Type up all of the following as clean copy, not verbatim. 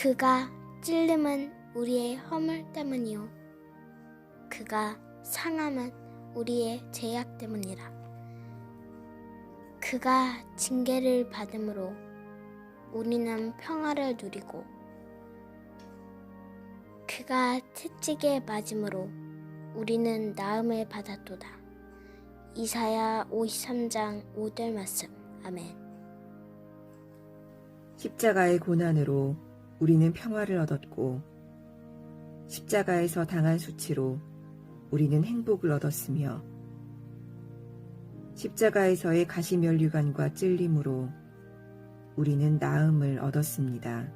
그가 찔림은 우리의 허물 때문이요 그가 상함은 우리의 죄악 때문이라. 그가 징계를 받음으로 우리는 평화를 누리고 그가 채찍에 맞음으로 우리는 나음을 받았도다. 이사야 53장 5절 말씀. 아멘. 십자가의 고난으로 우리는 평화를 얻었고 십자가에서 당한 수치로 우리는 행복을 얻었으며 십자가에서의 가시면류관과 찔림으로 우리는 나음을 얻었습니다.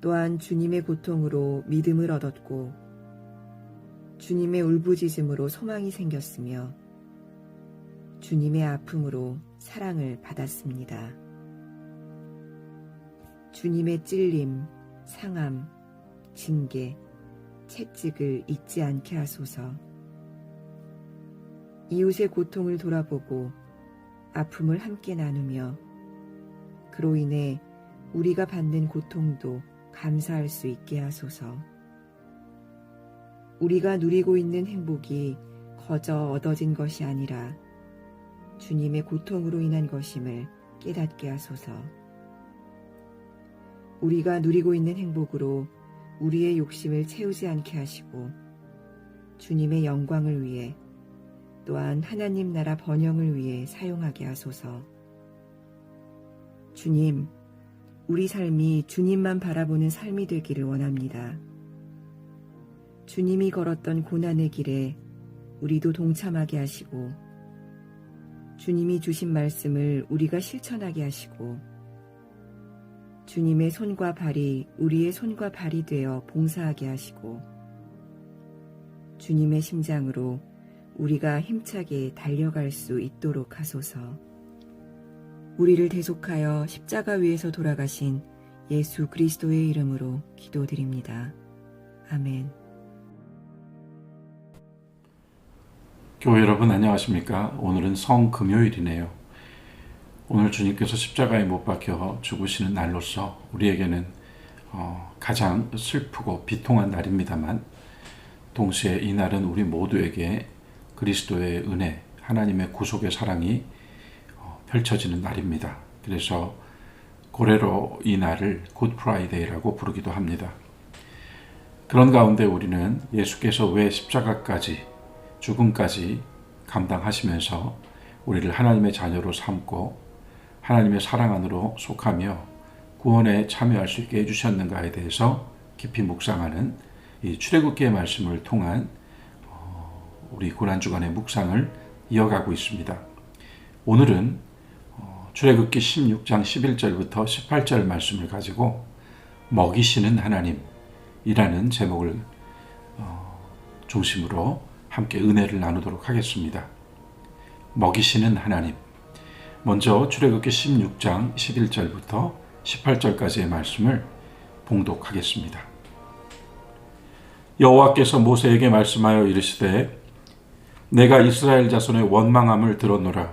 또한 주님의 고통으로 믿음을 얻었고 주님의 울부짖음으로 소망이 생겼으며 주님의 아픔으로 사랑을 받았습니다. 주님의 찔림, 상함, 징계, 채찍을 잊지 않게 하소서. 이웃의 고통을 돌아보고 아픔을 함께 나누며 그로 인해 우리가 받는 고통도 감사할 수 있게 하소서. 우리가 누리고 있는 행복이 거저 얻어진 것이 아니라 주님의 고통으로 인한 것임을 깨닫게 하소서. 우리가 누리고 있는 행복으로 우리의 욕심을 채우지 않게 하시고 주님의 영광을 위해 또한 하나님 나라 번영을 위해 사용하게 하소서. 주님, 우리 삶이 주님만 바라보는 삶이 되기를 원합니다. 주님이 걸었던 고난의 길에 우리도 동참하게 하시고 주님이 주신 말씀을 우리가 실천하게 하시고 주님의 손과 발이 우리의 손과 발이 되어 봉사하게 하시고 주님의 심장으로 우리가 힘차게 달려갈 수 있도록 하소서. 우리를 대속하여 십자가 위에서 돌아가신 예수 그리스도의 이름으로 기도드립니다. 아멘. 교회 여러분 안녕하십니까? 오늘은 성금요일이네요. 오늘 주님께서 십자가에 못 박혀 죽으시는 날로서 우리에게는 가장 슬프고 비통한 날입니다만 동시에 이 날은 우리 모두에게 그리스도의 은혜, 하나님의 구속의 사랑이 펼쳐지는 날입니다. 그래서 고래로 이 날을 굿 프라이데이라고 부르기도 합니다. 그런 가운데 우리는 예수께서 왜 십자가까지 죽음까지 감당하시면서 우리를 하나님의 자녀로 삼고 하나님의 사랑 안으로 속하며 구원에 참여할 수 있게 해주셨는가에 대해서 깊이 묵상하는 이 출애굽기의 말씀을 통한 우리 고난주간의 묵상을 이어가고 있습니다. 오늘은 출애굽기 16장 11절부터 18절 말씀을 가지고 먹이시는 하나님이라는 제목을 중심으로 함께 은혜를 나누도록 하겠습니다. 먹이시는 하나님. 먼저 출애굽기 16장 11절부터 18절까지의 말씀을 봉독하겠습니다. 여호와께서 모세에게 말씀하여 이르시되 내가 이스라엘 자손의 원망함을 들었노라.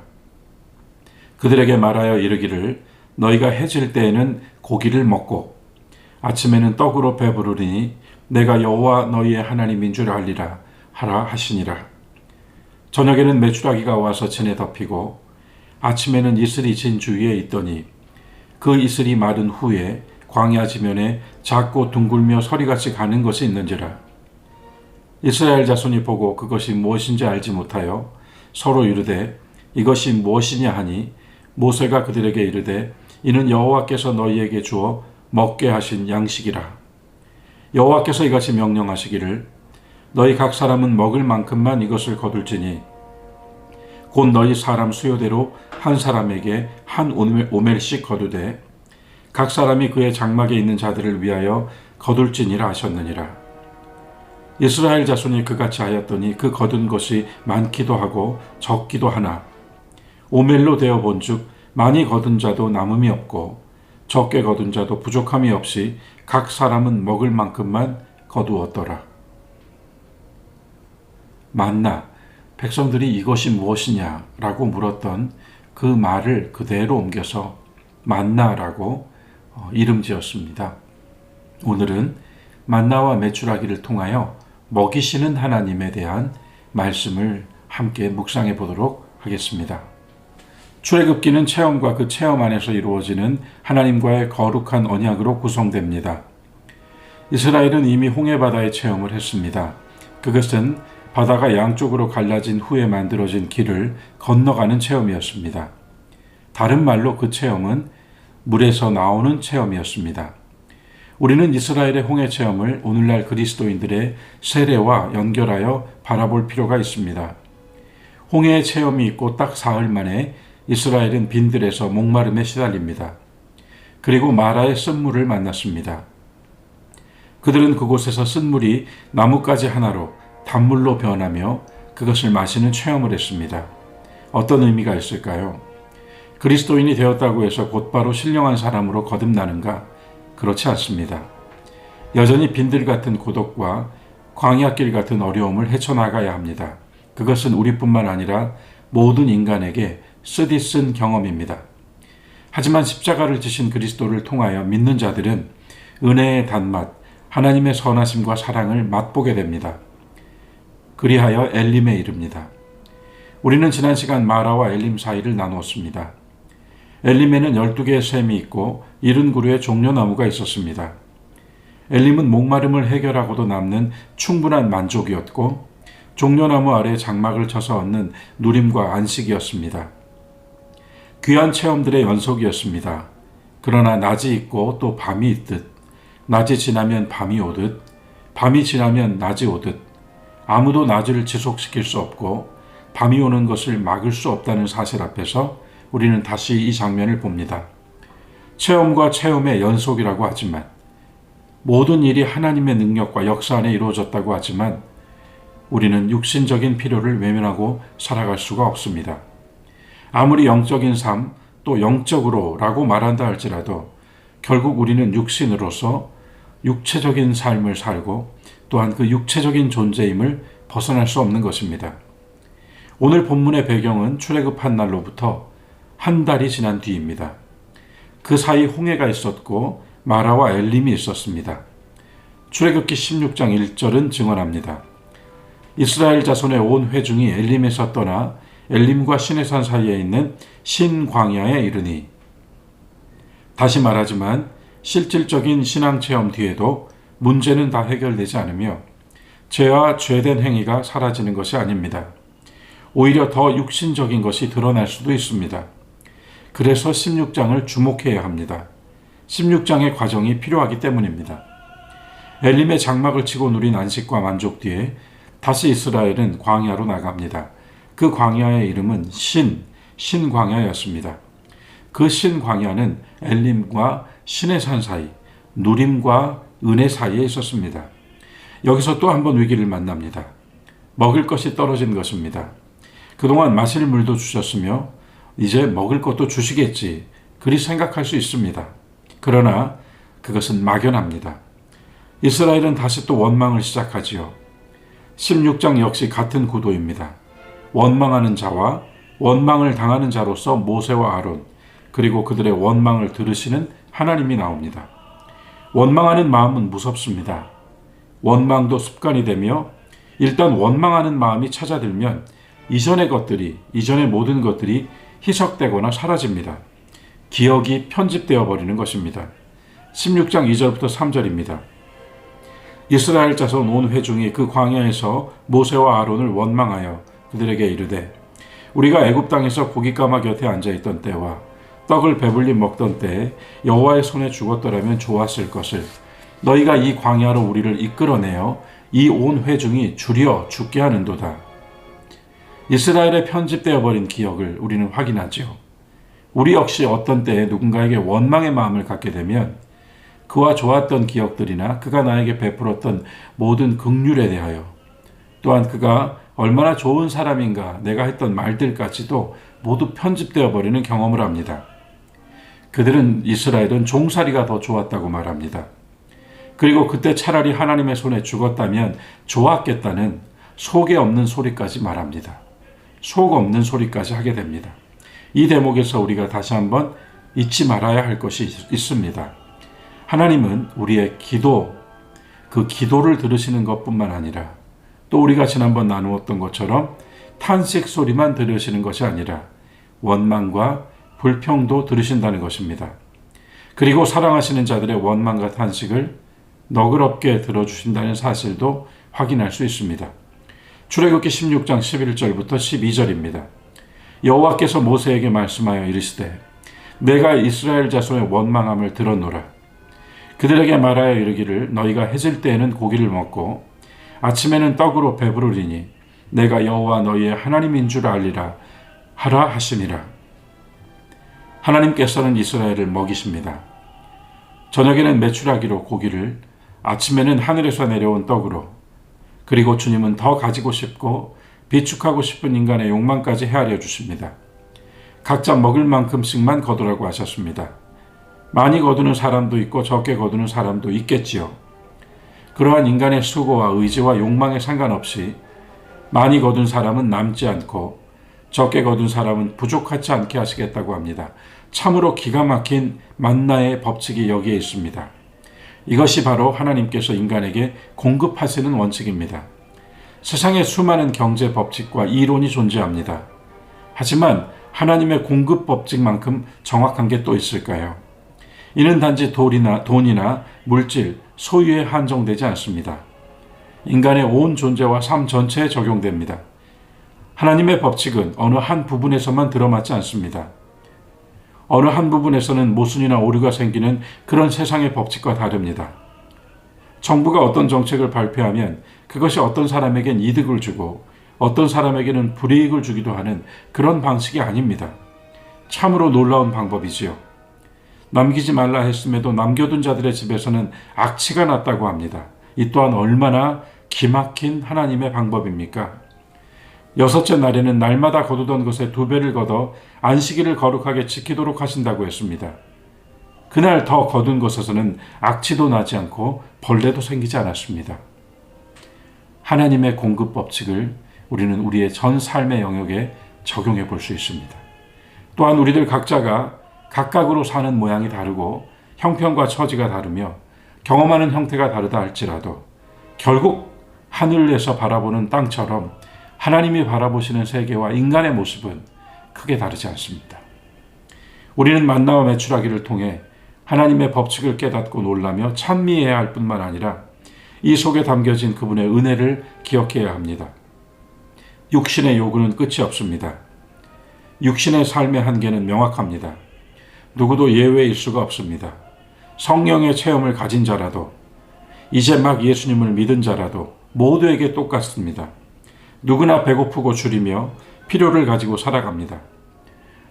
그들에게 말하여 이르기를 너희가 해질 때에는 고기를 먹고 아침에는 떡으로 배부르니 내가 여호와 너희의 하나님인 줄 알리라 하라 하시니라. 저녁에는 메추라기가 와서 진에 덮이고 아침에는 이슬이 진 주위에 있더니 그 이슬이 마른 후에 광야 지면에 작고 둥글며 서리같이 가는 것이 있는지라. 이스라엘 자손이 보고 그것이 무엇인지 알지 못하여 서로 이르되 이것이 무엇이냐 하니 모세가 그들에게 이르되 이는 여호와께서 너희에게 주어 먹게 하신 양식이라. 여호와께서 이같이 명령하시기를 너희 각 사람은 먹을 만큼만 이것을 거둘지니 곧 너희 사람 수요대로 한 사람에게 한 오멜씩 거두되 각 사람이 그의 장막에 있는 자들을 위하여 거둘지니라 하셨느니라. 이스라엘 자손이 그같이 하였더니 그 거둔 것이 많기도 하고 적기도 하나 오멜로 되어 본즉 많이 거둔 자도 남음이 없고 적게 거둔 자도 부족함이 없이 각 사람은 먹을 만큼만 거두었더라. 만나, 백성들이 이것이 무엇이냐라고 물었던 그 말을 그대로 옮겨서 만나라고 이름 지었습니다. 오늘은 만나와 메추라기를 통하여 먹이시는 하나님에 대한 말씀을 함께 묵상해 보도록 하겠습니다. 출애굽기는 체험과 그 체험 안에서 이루어지는 하나님과의 거룩한 언약으로 구성됩니다. 이스라엘은 이미 홍해바다의 체험을 했습니다. 그것은 바다가 양쪽으로 갈라진 후에 만들어진 길을 건너가는 체험이었습니다. 다른 말로 그 체험은 물에서 나오는 체험이었습니다. 우리는 이스라엘의 홍해 체험을 오늘날 그리스도인들의 세례와 연결하여 바라볼 필요가 있습니다. 홍해의 체험이 있고 딱 사흘 만에 이스라엘은 빈들에서 목마름에 시달립니다. 그리고 마라의 쓴물을 만났습니다. 그들은 그곳에서 쓴물이 나뭇가지 하나로 단물로 변하며 그것을 마시는 체험을 했습니다. 어떤 의미가 있을까요? 그리스도인이 되었다고 해서 곧바로 신령한 사람으로 거듭나는가? 그렇지 않습니다. 여전히 빈들 같은 고독과 광야길 같은 어려움을 헤쳐나가야 합니다. 그것은 우리뿐만 아니라 모든 인간에게 쓰디쓴 경험입니다. 하지만 십자가를 지신 그리스도를 통하여 믿는 자들은 은혜의 단맛, 하나님의 선하심과 사랑을 맛보게 됩니다. 그리하여 엘림에 이릅니다. 우리는 지난 시간 마라와 엘림 사이를 나누었습니다. 엘림에는 12개의 샘이 있고 70그루의 종려나무가 있었습니다. 엘림은 목마름을 해결하고도 남는 충분한 만족이었고 종려나무 아래 장막을 쳐서 얻는 누림과 안식이었습니다. 귀한 체험들의 연속이었습니다. 그러나 낮이 있고 또 밤이 있듯 낮이 지나면 밤이 오듯 밤이 지나면 낮이 오듯 아무도 낮을 지속시킬 수 없고 밤이 오는 것을 막을 수 없다는 사실 앞에서 우리는 다시 이 장면을 봅니다. 체험과 체험의 연속이라고 하지만 모든 일이 하나님의 능력과 역사 안에 이루어졌다고 하지만 우리는 육신적인 필요를 외면하고 살아갈 수가 없습니다. 아무리 영적인 삶 또 영적으로 라고 말한다 할지라도 결국 우리는 육신으로서 육체적인 삶을 살고 또한 그 육체적인 존재임을 벗어날 수 없는 것입니다. 오늘 본문의 배경은 출애굽한 날로부터 한 달이 지난 뒤입니다. 그 사이 홍해가 있었고 마라와 엘림이 있었습니다. 출애굽기 16장 1절은 증언합니다. 이스라엘 자손의 온 회중이 엘림에서 떠나 엘림과 시내산 사이에 있는 신광야에 이르니. 다시 말하지만 실질적인 신앙체험 뒤에도 문제는 다 해결되지 않으며 죄와 죄된 행위가 사라지는 것이 아닙니다. 오히려 더 육신적인 것이 드러날 수도 있습니다. 그래서 16장을 주목해야 합니다. 16장의 과정이 필요하기 때문입니다. 엘림의 장막을 치고 누린 안식과 만족 뒤에 다시 이스라엘은 광야로 나갑니다. 그 광야의 이름은 신광야였습니다. 그 신광야는 엘림과 시내산 사이, 누림과 은혜 사이에 있었습니다. 여기서 또 한 번 위기를 만납니다. 먹을 것이 떨어진 것입니다. 그동안 마실 물도 주셨으며 이제 먹을 것도 주시겠지 그리 생각할 수 있습니다. 그러나 그것은 막연합니다. 이스라엘은 다시 또 원망을 시작하지요. 16장 역시 같은 구도입니다. 원망하는 자와 원망을 당하는 자로서 모세와 아론 그리고 그들의 원망을 들으시는 하나님이 나옵니다. 원망하는 마음은 무섭습니다. 원망도 습관이 되며 일단 원망하는 마음이 찾아들면 이전의 모든 것들이 희석되거나 사라집니다. 기억이 편집되어 버리는 것입니다. 16장 2절부터 3절입니다. 이스라엘 자손 온 회중이 그 광야에서 모세와 아론을 원망하여 그들에게 이르되 우리가 애굽 땅에서 고깃가마 곁에 앉아있던 때와 떡을 배불리 먹던 때에 여호와의 손에 죽었더라면 좋았을 것을 너희가 이 광야로 우리를 이끌어내어 이 온 회중이 줄여 죽게 하는도다. 이스라엘에 편집되어 버린 기억을 우리는 확인하죠. 우리 역시 어떤 때에 누군가에게 원망의 마음을 갖게 되면 그와 좋았던 기억들이나 그가 나에게 베풀었던 모든 긍휼에 대하여 또한 그가 얼마나 좋은 사람인가 내가 했던 말들까지도 모두 편집되어 버리는 경험을 합니다. 그들은 이스라엘은 종살이가 더 좋았다고 말합니다. 그리고 그때 차라리 하나님의 손에 죽었다면 좋았겠다는 속에 없는 소리까지 말합니다. 속 없는 소리까지 하게 됩니다. 이 대목에서 우리가 다시 한번 잊지 말아야 할 것이 있습니다. 하나님은 우리의 기도, 그 기도를 들으시는 것뿐만 아니라 또 우리가 지난번 나누었던 것처럼 탄식 소리만 들으시는 것이 아니라 원망과 불평도 들으신다는 것입니다. 그리고 사랑하시는 자들의 원망과 탄식을 너그럽게 들어주신다는 사실도 확인할 수 있습니다. 출애굽기 16장 11절부터 12절입니다. 여호와께서 모세에게 말씀하여 이르시되 내가 이스라엘 자손의 원망함을 들었노라. 그들에게 말하여 이르기를 너희가 해질 때에는 고기를 먹고 아침에는 떡으로 배부르리니 내가 여호와 너희의 하나님인 줄 알리라 하라 하시니라. 하나님께서는 이스라엘을 먹이십니다. 저녁에는 메추라기로 고기를, 아침에는 하늘에서 내려온 떡으로, 그리고 주님은 더 가지고 싶고 비축하고 싶은 인간의 욕망까지 헤아려 주십니다. 각자 먹을 만큼씩만 거두라고 하셨습니다. 많이 거두는 사람도 있고 적게 거두는 사람도 있겠지요. 그러한 인간의 수고와 의지와 욕망에 상관없이 많이 거둔 사람은 남지 않고 적게 거둔 사람은 부족하지 않게 하시겠다고 합니다. 참으로 기가 막힌 만나의 법칙이 여기에 있습니다. 이것이 바로 하나님께서 인간에게 공급하시는 원칙입니다. 세상에 수많은 경제 법칙과 이론이 존재합니다. 하지만 하나님의 공급 법칙만큼 정확한 게 또 있을까요? 이는 단지 돈이나 물질, 소유에 한정되지 않습니다. 인간의 온 존재와 삶 전체에 적용됩니다. 하나님의 법칙은 어느 한 부분에서만 들어맞지 않습니다. 어느 한 부분에서는 모순이나 오류가 생기는 그런 세상의 법칙과 다릅니다. 정부가 어떤 정책을 발표하면 그것이 어떤 사람에겐 이득을 주고 어떤 사람에게는 불이익을 주기도 하는 그런 방식이 아닙니다. 참으로 놀라운 방법이지요. 남기지 말라 했음에도 남겨둔 자들의 집에서는 악취가 났다고 합니다. 이 또한 얼마나 기막힌 하나님의 방법입니까? 여섯째 날에는 날마다 거두던 것의 2배를 걷어 안식일을 거룩하게 지키도록 하신다고 했습니다. 그날 더 거둔 것에서는 악취도 나지 않고 벌레도 생기지 않았습니다. 하나님의 공급 법칙을 우리는 우리의 전 삶의 영역에 적용해 볼 수 있습니다. 또한 우리들 각자가 각각으로 사는 모양이 다르고 형편과 처지가 다르며 경험하는 형태가 다르다 할지라도 결국 하늘에서 바라보는 땅처럼 하나님이 바라보시는 세계와 인간의 모습은 크게 다르지 않습니다. 우리는 만나와 메추라기를 통해 하나님의 법칙을 깨닫고 놀라며 찬미해야 할 뿐만 아니라 이 속에 담겨진 그분의 은혜를 기억해야 합니다. 육신의 요구는 끝이 없습니다. 육신의 삶의 한계는 명확합니다. 누구도 예외일 수가 없습니다. 성령의 체험을 가진 자라도, 이제 막 예수님을 믿은 자라도 모두에게 똑같습니다. 누구나 배고프고 줄이며 필요를 가지고 살아갑니다.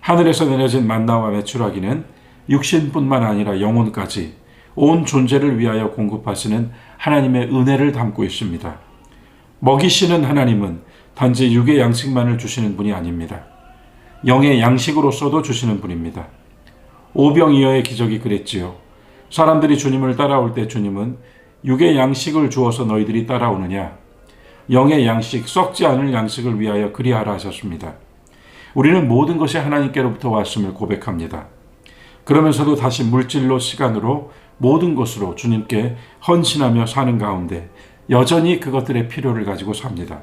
하늘에서 내려진 만나와 메추라기는 육신뿐만 아니라 영혼까지 온 존재를 위하여 공급하시는 하나님의 은혜를 담고 있습니다. 먹이시는 하나님은 단지 육의 양식만을 주시는 분이 아닙니다. 영의 양식으로서도 주시는 분입니다. 오병이어의 기적이 그랬지요. 사람들이 주님을 따라올 때 주님은 육의 양식을 주어서 너희들이 따라오느냐, 영의 양식, 썩지 않을 양식을 위하여 그리하라 하셨습니다. 우리는 모든 것이 하나님께로부터 왔음을 고백합니다. 그러면서도 다시 물질로, 시간으로, 모든 것으로 주님께 헌신하며 사는 가운데 여전히 그것들의 필요를 가지고 삽니다.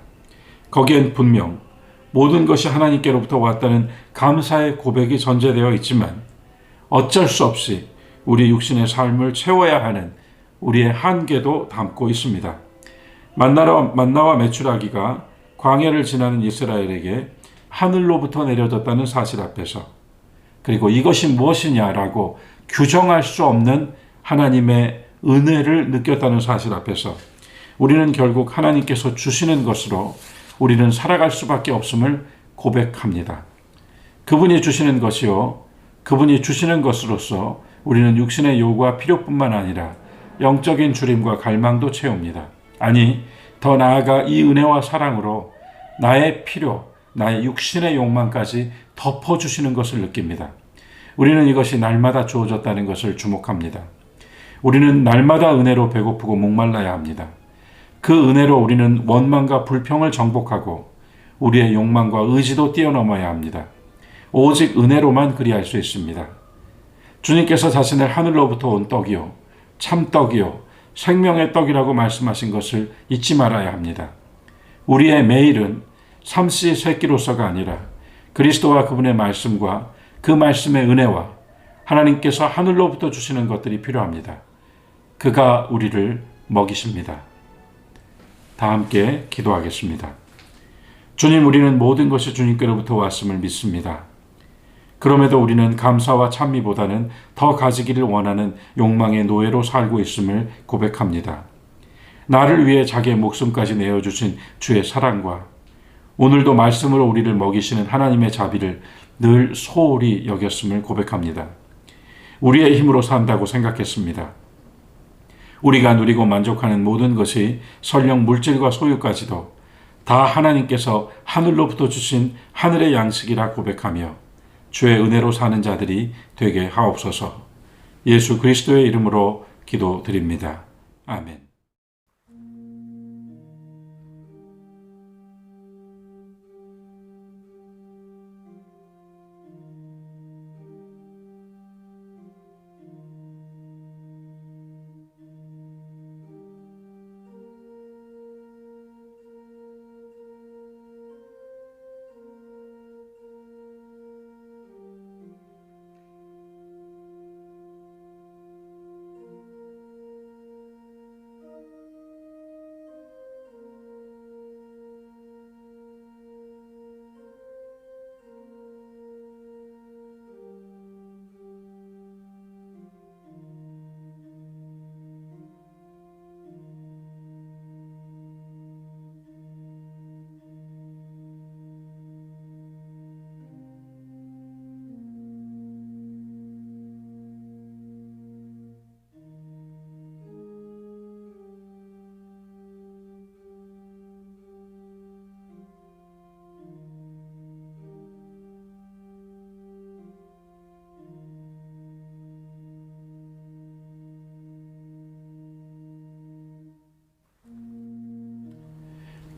거기엔 분명 모든 것이 하나님께로부터 왔다는 감사의 고백이 전제되어 있지만 어쩔 수 없이 우리 육신의 삶을 채워야 하는 우리의 한계도 담고 있습니다. 만나와 메추라기가 광야를 지나는 이스라엘에게 하늘로부터 내려졌다는 사실 앞에서, 그리고 이것이 무엇이냐라고 규정할 수 없는 하나님의 은혜를 느꼈다는 사실 앞에서 우리는 결국 하나님께서 주시는 것으로 우리는 살아갈 수밖에 없음을 고백합니다. 그분이 주시는 것이요, 그분이 주시는 것으로서 우리는 육신의 요구와 필요뿐만 아니라 영적인 주림과 갈망도 채웁니다. 아니, 더 나아가 이 은혜와 사랑으로 나의 필요, 나의 육신의 욕망까지 덮어주시는 것을 느낍니다. 우리는 이것이 날마다 주어졌다는 것을 주목합니다. 우리는 날마다 은혜로 배고프고 목말라야 합니다. 그 은혜로 우리는 원망과 불평을 정복하고 우리의 욕망과 의지도 뛰어넘어야 합니다. 오직 은혜로만 그리할 수 있습니다. 주님께서 자신을 하늘로부터 온 떡이요 참떡이요 생명의 떡이라고 말씀하신 것을 잊지 말아야 합니다. 우리의 매일은 삼시 세끼로서가 아니라 그리스도와 그분의 말씀과 그 말씀의 은혜와 하나님께서 하늘로부터 주시는 것들이 필요합니다. 그가 우리를 먹이십니다. 다 함께 기도하겠습니다. 주님, 우리는 모든 것이 주님께로부터 왔음을 믿습니다. 그럼에도 우리는 감사와 찬미보다는 더 가지기를 원하는 욕망의 노예로 살고 있음을 고백합니다. 나를 위해 자기의 목숨까지 내어주신 주의 사랑과 오늘도 말씀으로 우리를 먹이시는 하나님의 자비를 늘 소홀히 여겼음을 고백합니다. 우리의 힘으로 산다고 생각했습니다. 우리가 누리고 만족하는 모든 것이 설령 물질과 소유까지도 다 하나님께서 하늘로부터 주신 하늘의 양식이라 고백하며 주의 은혜로 사는 자들이 되게 하옵소서. 예수 그리스도의 이름으로 기도드립니다. 아멘.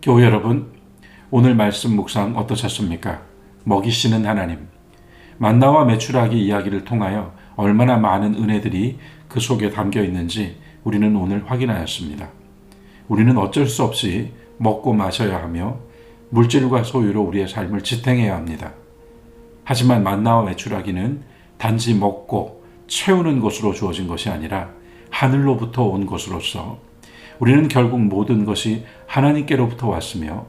교회 여러분, 오늘 말씀 묵상 어떠셨습니까? 먹이시는 하나님, 만나와 메추라기 이야기를 통하여 얼마나 많은 은혜들이 그 속에 담겨 있는지 우리는 오늘 확인하였습니다. 우리는 어쩔 수 없이 먹고 마셔야 하며 물질과 소유로 우리의 삶을 지탱해야 합니다. 하지만 만나와 메추라기는 단지 먹고 채우는 것으로 주어진 것이 아니라 하늘로부터 온 것으로서 우리는 결국 모든 것이 하나님께로부터 왔으며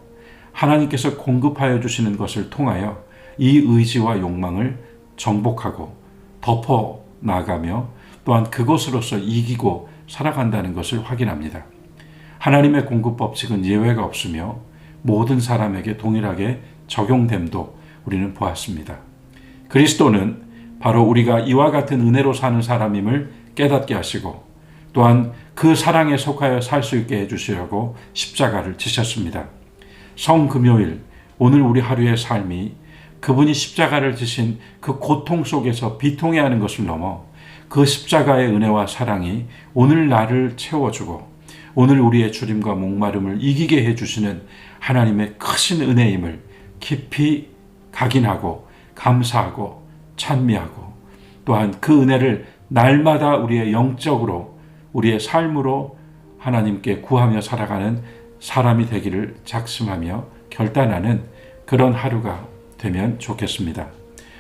하나님께서 공급하여 주시는 것을 통하여 이 의지와 욕망을 정복하고 덮어 나가며 또한 그것으로서 이기고 살아간다는 것을 확인합니다. 하나님의 공급 법칙은 예외가 없으며 모든 사람에게 동일하게 적용됨도 우리는 보았습니다. 그리스도는 바로 우리가 이와 같은 은혜로 사는 사람임을 깨닫게 하시고 또한 그 사랑에 속하여 살 수 있게 해주시려고 십자가를 지셨습니다. 성금요일, 오늘 우리 하루의 삶이 그분이 십자가를 지신 그 고통 속에서 비통해하는 것을 넘어 그 십자가의 은혜와 사랑이 오늘 나를 채워주고 오늘 우리의 주림과 목마름을 이기게 해주시는 하나님의 크신 은혜임을 깊이 각인하고 감사하고 찬미하고 또한 그 은혜를 날마다 우리의 영적으로 우리의 삶으로 하나님께 구하며 살아가는 사람이 되기를 작심하며 결단하는 그런 하루가 되면 좋겠습니다.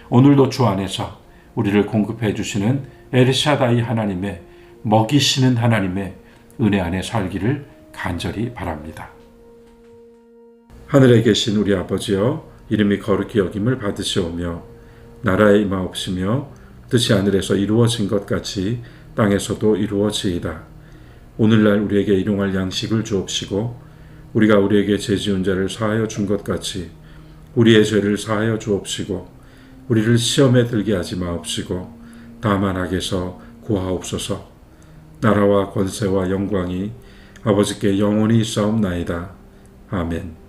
오늘도 주 안에서 우리를 공급해 주시는 엘샤다이 하나님의 먹이시는 하나님의 은혜 안에 살기를 간절히 바랍니다. 하늘에 계신 우리 아버지여, 이름이 거룩히 여김을 받으시오며 나라에 임하옵시며 뜻이 하늘에서 이루어진 것 같이 땅에서도 이루어지이다. 오늘날 우리에게 일용할 양식을 주옵시고 우리가 우리에게 죄 지은 자를 사하여 준 것 같이 우리의 죄를 사하여 주옵시고 우리를 시험에 들게 하지 마옵시고 다만 악에서 구하옵소서. 나라와 권세와 영광이 아버지께 영원히 있사옵나이다. 아멘.